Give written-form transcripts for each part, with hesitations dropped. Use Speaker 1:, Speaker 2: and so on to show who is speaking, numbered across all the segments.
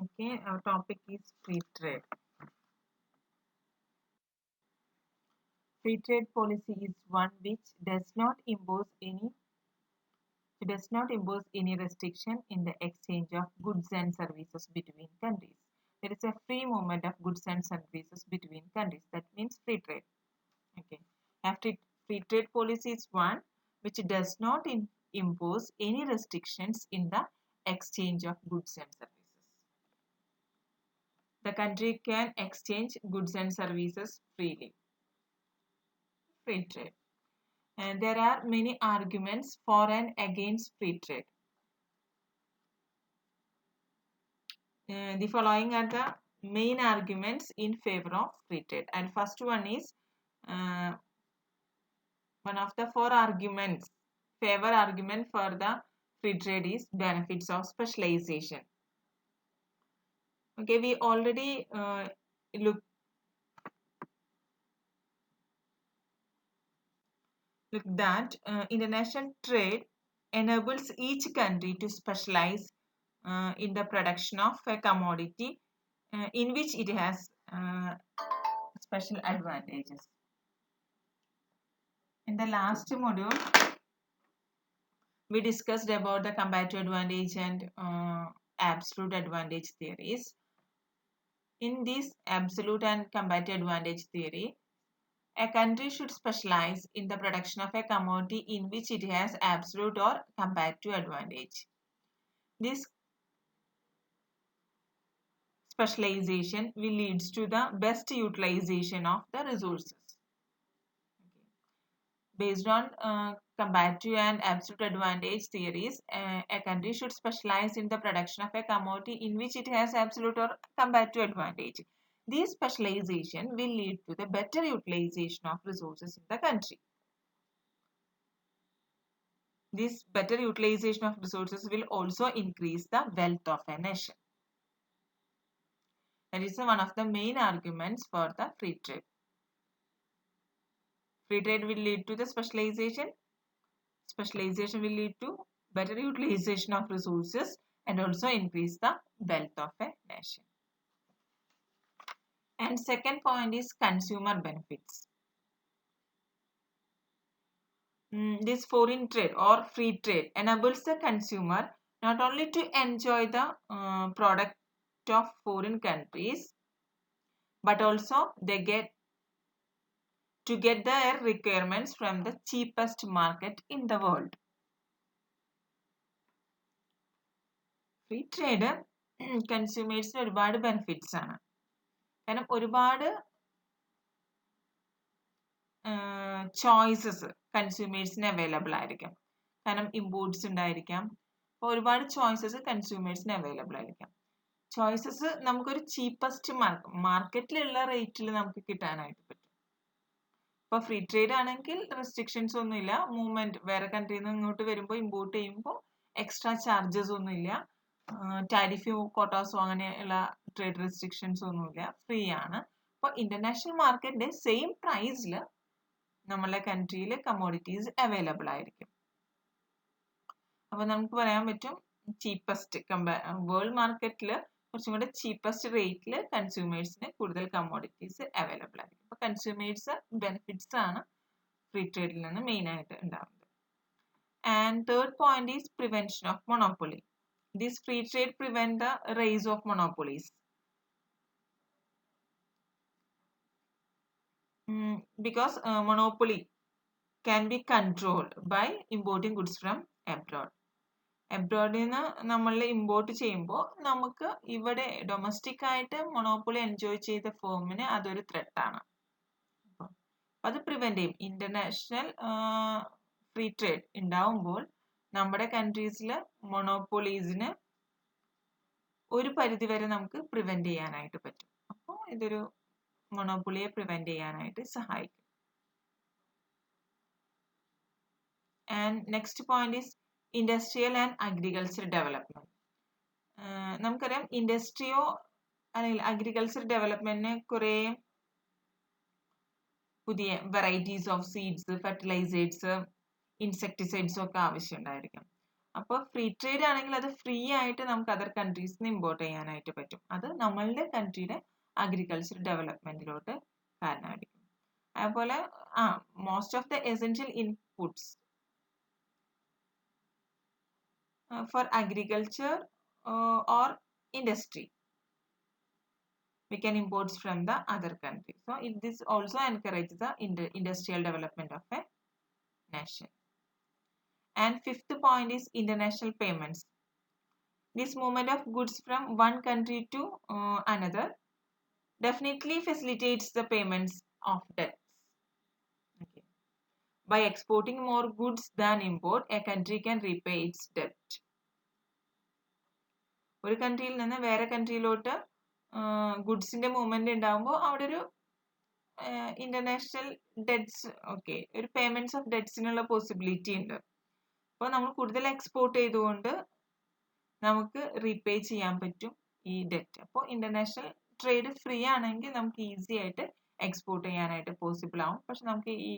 Speaker 1: Okay, our topic is free trade. Free trade policy is one which does not impose any restriction in the exchange of goods and services between countries. There is a free movement of goods and services between countries. That means free trade. Okay. After free trade policy is one which does not impose any restrictions in the exchange of goods and services. The country can exchange goods and services freely. Free trade. And there are many arguments for and against free trade. The following are the main arguments in favor of free trade. And first one is one of the four arguments, favor argument for the free trade is benefits of specialization. Okay, we already looked that international trade enables each country to specialize in the production of a commodity in which it has special advantages. In the last module, we discussed about the comparative advantage and absolute advantage theories. In this absolute and comparative advantage theory, a country should specialize in the production of a commodity in which it has absolute or comparative advantage. This specialization will lead to the best utilization of the resources. Okay. Based on comparative and absolute advantage theories, a country should specialize in the production of a commodity in which it has absolute or comparative advantage. This specialization will lead to the better utilization of resources in the country. This better utilization of resources will also increase the wealth of a nation. That is one of the main arguments for the free trade. Free trade will lead to the specialization. Specialization will lead to better utilization of resources and also increase the wealth of a nation. And second point is consumer benefits. This foreign trade or free trade enables the consumer not only to enjoy the product of foreign countries, but also they get their requirements from the cheapest market in the world. Free trade കൺസ്യൂമേഴ്സിന് ഒരുപാട് benefits ആണ്. കാരണം ഒരുപാട് choices കൺസ്യൂമേഴ്സിന് available ആയിരിക്കും. കാരണം imports ഉണ്ടായിരിക്കാം. അപ്പോൾ ഒരുപാട് ചോയ്സസ് കൺസ്യൂമേഴ്സിന് അവൈലബിൾ ആയിരിക്കാം. ചോയ്സസ് നമുക്കൊരു ചീപ്പസ്റ്റ് മാർക്കറ്റിലുള്ള റേറ്റിൽ നമുക്ക് കിട്ടാനായിട്ട് പറ്റും. ഇപ്പോൾ ഫ്രീ ട്രേഡ് ആണെങ്കിൽ റെസ്ട്രിക്ഷൻസ് ഒന്നുമില്ല. മൂവ്മെന്റ് വേറെ കൺട്രിയിൽ നിന്ന് ഇങ്ങോട്ട് വരുമ്പോൾ ഇമ്പോർട്ട് ചെയ്യുമ്പോൾ എക്സ്ട്രാ ചാർജസ് ഒന്നുമില്ല. ടാരിഫ് കോട്ടാസോ അങ്ങനെയുള്ള ട്രേഡ് റെസ്ട്രിക്ഷൻസ് ഒന്നുമില്ല. ഫ്രീ ആണ്. അപ്പോൾ ഇന്റർനാഷണൽ മാർക്കറ്റിന്റെ സെയിം പ്രൈസിൽ നമ്മളെ കൺട്രിയിൽ കമ്മോഡിറ്റീസ് അവൈലബിൾ ആയിരിക്കും. അപ്പോൾ നമുക്ക് പറയാൻ പറ്റും ചീപ്പസ്റ്റ് വേൾഡ് മാർക്കറ്റിൽ കുറച്ചും കൂടെ ചീപ്പസ്റ്റ് റേറ്റിൽ കൺസ്യൂമേഴ്സിന് കൂടുതൽ കമ്മോഡിറ്റീസ് അവൈലബിൾ ആയിരിക്കും. അപ്പോൾ കൺസ്യൂമേഴ്സ് ബെനിഫിറ്റ്സ് ആണ് ഫ്രീ ട്രേഡിൽ നിന്ന് മെയിൻ ആയിട്ട് ഉണ്ടാകുന്നത്. And third point is prevention of monopoly. This free trade prevent the rise of monopolies. Because monopoly can be controlled by importing goods from abroad. Abroad നിന്ന് നമ്മൾ import ചെയ്യുമ്പോൾ നമുക്ക് ഇവിടെ domestic ആയിട്ട് മൊണോപ്പൊളി എൻജോയ് ചെയ്ത ഫേമിന് അതൊരു ത്രെട്ടാണ്. അത് പ്രിവെന്റ് ചെയ്യും. ഇന്റർനാഷണൽ ഫ്രീ ട്രേഡ് ഉണ്ടാവുമ്പോൾ നമ്മുടെ കൺട്രീസിൽ മൊണോപ്പൊളീസിന് ഒരു പരിധി വരെ നമുക്ക് പ്രിവെന്റ് ചെയ്യാനായിട്ട് പറ്റും. അപ്പോൾ ഇതൊരു മൊണോപ്പൊളിയെ പ്രിവെന്റ് ചെയ്യാനായിട്ട് സഹായിക്കും. And next point is industrial and agriculture development. നമുക്കറിയാം ഇൻഡസ്ട്രിയോ അല്ലെങ്കിൽ അഗ്രികൾച്ചർ ഡെവലപ്മെന്റിന് കുറേ പുതിയ വെറൈറ്റീസ് ഓഫ് സീഡ്സ്, ഫെർട്ടിലൈസേഴ്സ്, ഇൻസെക്ടിസൈഡ്സും ഒക്കെ ആവശ്യമുണ്ടായിരിക്കും. അപ്പോൾ ഫ്രീ ട്രേഡ് ആണെങ്കിൽ അത് ഫ്രീ ആയിട്ട് നമുക്ക് അതർ കൺട്രീസിൽ നിന്ന് ഇമ്പോർട്ട് ചെയ്യാനായിട്ട് പറ്റും. അത് നമ്മളുടെ കൺട്രിയുടെ അഗ്രികൾച്ചർ ഡെവലപ്മെന്റിലോട്ട് കാരണമായിരിക്കും. അതുപോലെ most of the essential inputs four agriculture or industry we can import from the other country. So this also encourages the industrial development of a nation. And fifth point is international payments. This movement of goods from one country to another definitely facilitates the payments of debts. Okay. By exporting more goods than import, a country can repay its debt. ഒരു കൺട്രിയിൽ നിന്ന് വേറെ കൺട്രിയിലോട്ട് ഗുഡ്സിന്റെ movement ഉണ്ടാകുമ്പോൾ അവിടെ ഒരു international debts ഒരു payments of ഡെറ്റ്സിനുള്ള possibility ഉണ്ട്. അപ്പോൾ നമ്മൾ കൂടുതൽ എക്സ്പോർട്ട് ചെയ്തുകൊണ്ട് നമുക്ക് റീപേ ചെയ്യാൻ പറ്റും ഈ ഡെറ്റ്. അപ്പോൾ ഇന്റർനാഷണൽ ട്രേഡ് ഫ്രീ ആണെങ്കിൽ നമുക്ക് ഈസി ആയിട്ട് എക്സ്പോർട്ട് ചെയ്യാനായിട്ട് പോസിബിൾ ആവും. പക്ഷെ നമുക്ക് ഈ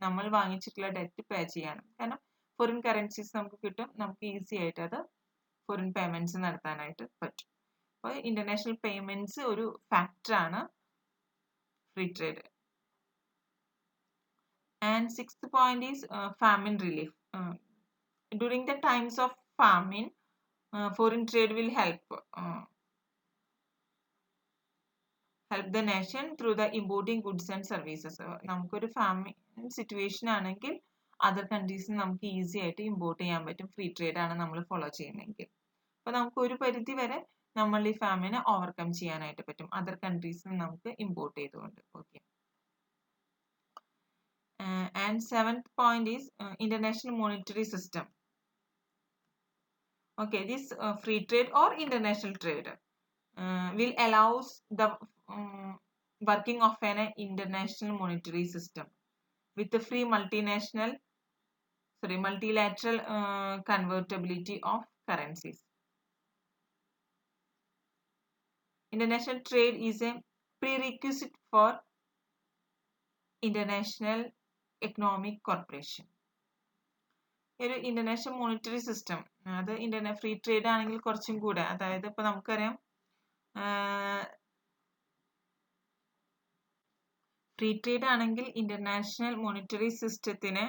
Speaker 1: നമ്മൾ വാങ്ങിച്ചിട്ടുള്ള ഡെറ്റ് പേ ചെയ്യാനും, കാരണം ഫോറിൻ കറൻസീസ് നമുക്ക് കിട്ടും, നമുക്ക് ഈസി ആയിട്ട് അത് ഫോറിൻ പേയ്മെന്റ്സ് നടത്താനായിട്ട് പറ്റും. അപ്പോൾ ഇന്റർനാഷണൽ പേയ്മെന്റ്സ് ഒരു ഫാക്ടറാണ് free trade. And sixth point is famine relief. During the times of famine foreign trade will help the nation through the importing goods and services. നമുക്കൊരു ഫാമിൻ സിറ്റുവേഷൻ ആണെങ്കിൽ other കൺട്രീസിൽ നമുക്ക് easy ആയിട്ട് import ചെയ്യാൻ പറ്റും, free trade ആണ് നമ്മൾ follow ചെയ്യുന്നതെങ്കിൽ. അപ്പോൾ നമുക്ക് ഒരു പരിധി വരെ നമ്മൾ ഈ ഫാമിനെ ഓവർകം ചെയ്യാനായിട്ട് പറ്റും അതർ കൺട്രീസിൽ നമുക്ക് ഇമ്പോർട്ട് ചെയ്തുകൊണ്ട്. Okay. And seventh point is international monetary system. Okay, this free trade or international trade will allows the working of an international monetary system with the free multilateral convertibility of currencies. International trade is a prerequisite for international economic cooperation. ഒരു international monetary system അത് free trade ആണെങ്കിൽ കുറച്ചും കൂടെ, അതായത് ഇപ്പൊ നമുക്കറിയാം free trade ആണെങ്കിൽ international monetary സിസ്റ്റത്തിനെ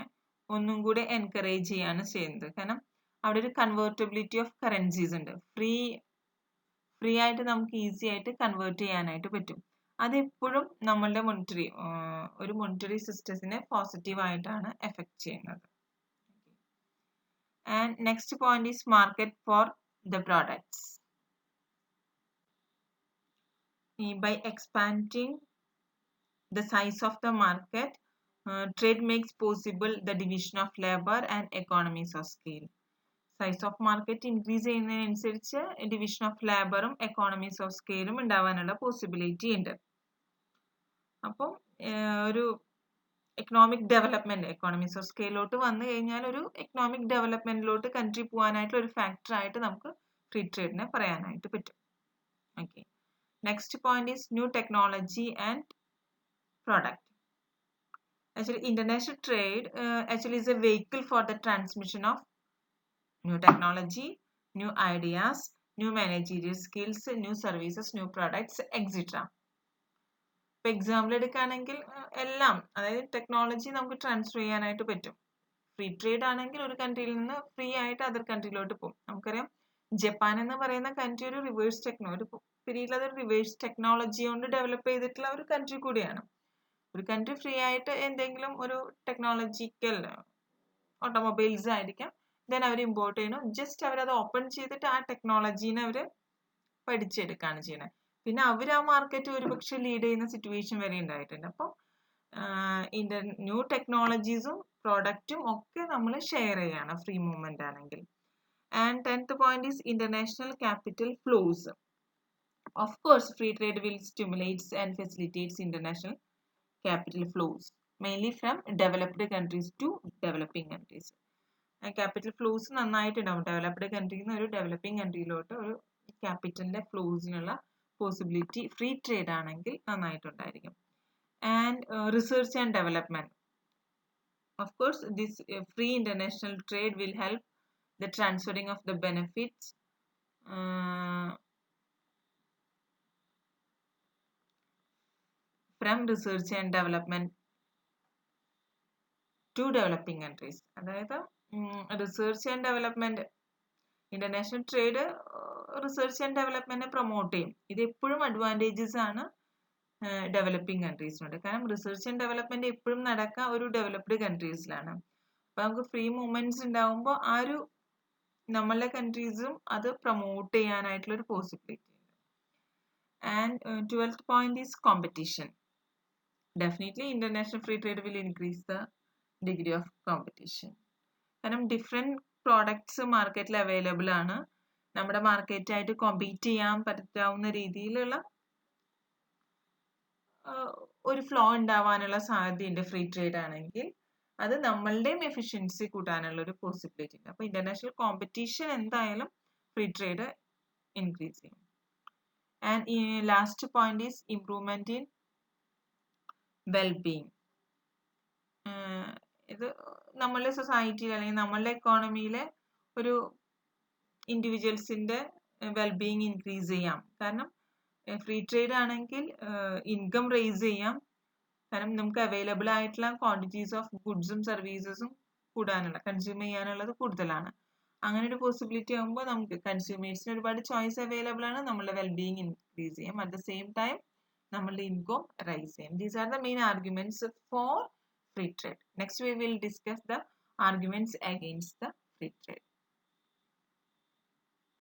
Speaker 1: ഒന്നും കൂടെ എൻകറേജ് ചെയ്യാണ് ചെയ്യുന്നത്. കാരണം അവിടെ ഒരു കൺവേർട്ടബിലിറ്റി ഓഫ് കറൻസീസ് ഉണ്ട്. ഫ്രീ ആയിട്ട് നമുക്ക് ഈസി ആയിട്ട് കൺവേർട്ട് ചെയ്യാനായിട്ട് പറ്റും. അതെപ്പോഴും നമ്മളുടെ ഒരു മോണിറ്ററി സിസ്റ്റത്തിനെ പോസിറ്റീവ് ആയിട്ടാണ് എഫക്ട് ചെയ്യുന്നത്. And next point is market for the products. By expanding the size of the market, trade makes possible the division of labor and economies of scale. Size of market increase ചെയ്യുന്നതിനനുസരിച്ച് division of laborഉം economies of scaleഉം ഉണ്ടാവാനുള്ള possibility ഉണ്ട്. അപ്പം ഒരു economic development, economies of സ്കെയിലോട്ട് വന്നു കഴിഞ്ഞാൽ ഒരു economic ഡെവലപ്മെന്റിലോട്ട് country പോകാനായിട്ടുള്ള ഒരു factor ആയിട്ട് നമുക്ക് ഫ്രീ ട്രേഡിനെ പറയാനായിട്ട് പറ്റും. Okay. Next point is new technology and product. Actually international trade actually is A vehicle for the transmission of new technology, new ideas, new managerial skills, new services, new products etcetera. ഇപ്പൊ example എടുക്കുകയാണെങ്കിൽ എല്ലാം, അതായത് technology നമുക്ക് transfer ചെയ്യാനായിട്ട് പറ്റും. Free trade ആണെങ്കിൽ ഒരു കൺട്രിയിൽ നിന്ന് ഫ്രീ ആയിട്ട് അതർ കൺട്രിയിലോട്ട് പോകും. നമുക്കറിയാം ജപ്പാൻ എന്ന് പറയുന്ന കൺട്രി ഒരു പീരീഡിൽ അത് റിവേഴ്സ് ടെക്നോളജി കൊണ്ട് ഡെവലപ്പ് ചെയ്തിട്ടുള്ള ഒരു കൺട്രി കൂടിയാണ്. ഒരു കൺട്രി ഫ്രീ ആയിട്ട് എന്തെങ്കിലും ഒരു ടെക്നോളജിക്കൽ ഓട്ടോമൊബൈൽസ് ആയിരിക്കാം, ദെൻ അവർ ഇമ്പോർട്ട് ചെയ്യണം, ജസ്റ്റ് അവരത് ഓപ്പൺ ചെയ്തിട്ട് ആ ടെക്നോളജീനെ അവർ പഠിച്ചെടുക്കുകയാണ് ചെയ്യുന്നത്. പിന്നെ അവർ ആ മാർക്കറ്റ് ഒരുപക്ഷെ ലീഡ് ചെയ്യുന്ന സിറ്റുവേഷൻ വരെ ഉണ്ടായിട്ടുണ്ട്. അപ്പം ന്യൂ ടെക്നോളജീസും പ്രോഡക്റ്റും ഒക്കെ നമ്മൾ ഷെയർ ചെയ്യാണ് ഫ്രീ മൂവ്മെന്റ് ആണെങ്കിൽ. And 10th point is international capital flows. Of course free trade will stimulates and facilitates international capital flows mainly from developed countries to developing countries. Capital flows നന്നായിട്ടുണ്ടാവും. Developed കൺട്രിയിൽ നിന്ന് ഒരു developing കൺട്രിയിലോട്ട് ഒരു ക്യാപിറ്റലിന്റെ ഫ്ലോസിനുള്ള possibility free trade ആണെങ്കിൽ നന്നായിട്ടുണ്ടായിരിക്കും. And research and development. Of course, this free international trade will help the transferring of the benefits, from research and development to developing countries. അതായത് research and development, international trade research and ഡെവലപ്മെന്റിനെ promote ചെയ്യും. ഇത് എപ്പോഴും advantages ആണ് developing കൺട്രീസിനുണ്ട്. കാരണം research and development എപ്പോഴും നടക്കുക ഒരു ഡെവലപ്ഡ് കൺട്രീസിലാണ്. അപ്പൊ നമുക്ക് ഫ്രീ മൂവ്മെന്റ്സ് ഉണ്ടാവുമ്പോൾ ആ ഒരു നമ്മളുടെ കൺട്രീസും അത് പ്രൊമോട്ട് ചെയ്യാനായിട്ടുള്ള ഒരു പോസിബിലിറ്റി ഉണ്ട്. And 12th point is competition. Definitely international free trade will increase the degree of competition. കാരണം ഡിഫറെന്റ് പ്രോഡക്ട്സ് മാർക്കറ്റിൽ അവൈലബിൾ ആണ്. നമ്മുടെ മാർക്കറ്റായിട്ട് കോമ്പീറ്റ് ചെയ്യാൻ പറ്റാവുന്ന രീതിയിലുള്ള ഒരു ഫ്ലോ ഉണ്ടാവാനുള്ള സാധ്യതയുണ്ട് ഫ്രീ ട്രേഡ് ആണെങ്കിൽ. അത് നമ്മളുടെയും എഫിഷ്യൻസി കൂട്ടാനുള്ള ഒരു പോസിബിലിറ്റി ഉണ്ട്. അപ്പോൾ ഇന്റർനാഷണൽ കോമ്പറ്റീഷൻ എന്തായാലും ഫ്രീ ട്രേഡ് ഇൻക്രീസ് ചെയ്യും. And last point is improvement in wellbeing. ഇത് നമ്മളുടെ സൊസൈറ്റിയിൽ അല്ലെങ്കിൽ നമ്മളുടെ എക്കോണമിയിലെ ഒരു ഇൻഡിവിജ്വൽസിന്റെ വെൽബീങ് ഇൻക്രീസ് ചെയ്യാം. കാരണം ഫ്രീ ട്രേഡ് ആണെങ്കിൽ ഇൻകം റേസ് ചെയ്യാം. കാരണം നമുക്ക് അവൈലബിൾ ആയിട്ടുള്ള ക്വാണ്ടിറ്റീസ് ഓഫ് ഗുഡ്സും സർവീസസും കൂടാനുള്ള, കൺസ്യൂം ചെയ്യാനുള്ളത് കൂടുതലാണ്. അങ്ങനെ ഒരു പോസിബിലിറ്റി ആകുമ്പോൾ നമുക്ക് കൺസ്യൂമേഴ്സിന് ഒരുപാട് ചോയ്സ് അവൈലബിൾ ആണ്. നമ്മളുടെ വെൽബീങ് ഇൻക്രീസ് ചെയ്യാം. അറ്റ് ദ സെയിം ടൈം നമ്മളുടെ ഇൻകം റൈസ് ചെയ്യും. These are the main arguments for free trade. Next we will discuss the arguments against the free trade.